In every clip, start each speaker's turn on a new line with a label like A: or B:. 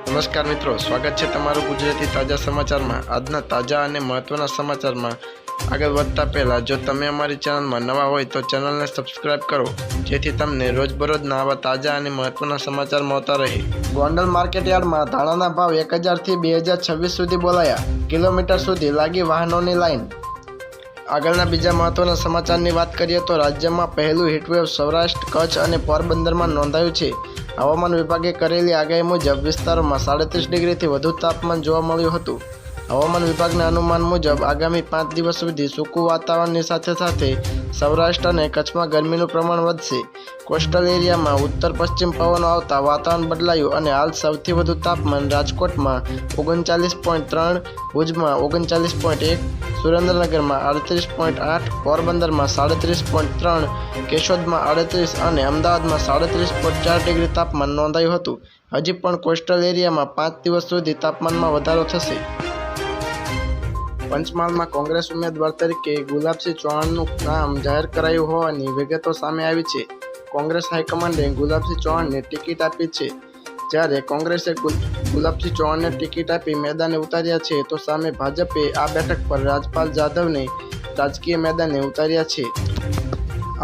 A: નમસ્કાર મિત્રો, સ્વાગત છે તમારું ગુજરાતી તાજા સમાચારમાં। આજના તાજા અને મહત્વના સમાચારમાં આગળ વધતા પહેલાં જો તમે અમારી ચેનલમાં નવા હોય તો ચેનલને સબસ્ક્રાઇબ કરો, જેથી તમને રોજબરોજના આવા તાજા અને મહત્વના સમાચાર મળતા રહે। ગોંડલ માર્કેટયાર્ડમાં ધાણાના ભાવ 1000થી 2026 સુધી બોલાયા, કિલોમીટર સુધી લાગી વાહનોની લાઇન। આગળના બીજા મહત્વના સમાચારની વાત કરીએ તો રાજ્યમાં પહેલું હીટવેવ સૌરાષ્ટ્ર, કચ્છ અને પોરબંદરમાં નોંધાયું છે। હવામાન વિભાગે કરેલી આગાહી મુજબ વિસ્તારોમાં 37 ડિગ્રીથી વધુ તાપમાન જોવા મળ્યું હતું। હવામાન વિભાગના અનુમાન મુજબ આગામી 5 દિવસ સુધી સૂકું વાતાવરણની સાથે સાથે સૌરાષ્ટ્ર અને કચ્છમાં ગરમીનું પ્રમાણ વધશે। કોસ્ટલ એરિયામાં ઉત્તર પશ્ચિમ પવનો આવતા વાતાવરણ બદલાયું અને હાલ સૌથી વધુ તાપમાન રાજકોટમાં 39.3, ભુજમાં 39.1, સુરેન્દ્રનગરમાં 38.8, પોરબંદરમાં 37.3, કેશોદમાં 38 અને અમદાવાદમાં 37.4 ડિગ્રી તાપમાન નોંધાયું હતું। હજી પણ કોસ્ટલ એરિયામાં 5 દિવસ સુધી તાપમાનમાં વધારો થશે। પંચમહાલમાં કોંગ્રેસ ઉમેદવાર તરીકે ગુલાબસિંહ ચૌહાણનું નામ જાહેર કરાયું હોવાની વિગતો સામે આવી છે। કોંગ્રેસ હાઈકમાન્ડે ગુલાબસિંહ ચૌહાણને ટિકિટ આપી છે। જ્યારે કોંગ્રેસે ગુલાબસિંહ ચૌહાણને ટિકિટ આપી મેદાને ઉતાર્યા છે, તો સામે ભાજપે આ બેઠક પર રાજપાલ જાધવને રાજકીય મેદાને ઉતાર્યા છે।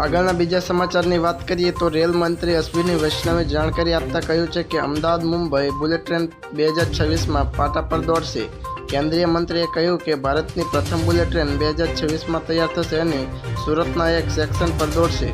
A: આગળના બીજા સમાચારની વાત કરીએ તો રેલ મંત્રી અશ્વિની વૈષ્ણવે જાણકારી આપતા કહ્યું છે કે અમદાવાદ મુંબઈ બુલેટ ટ્રેન 2026માં પાટા પર દોડશે। કેન્દ્રીય મંત્રીએ કહ્યું કે ભારતની પ્રથમ બુલેટ ટ્રેન 2026માં તૈયાર થશે અને સુરતના એક સેક્શન પર દોડશે।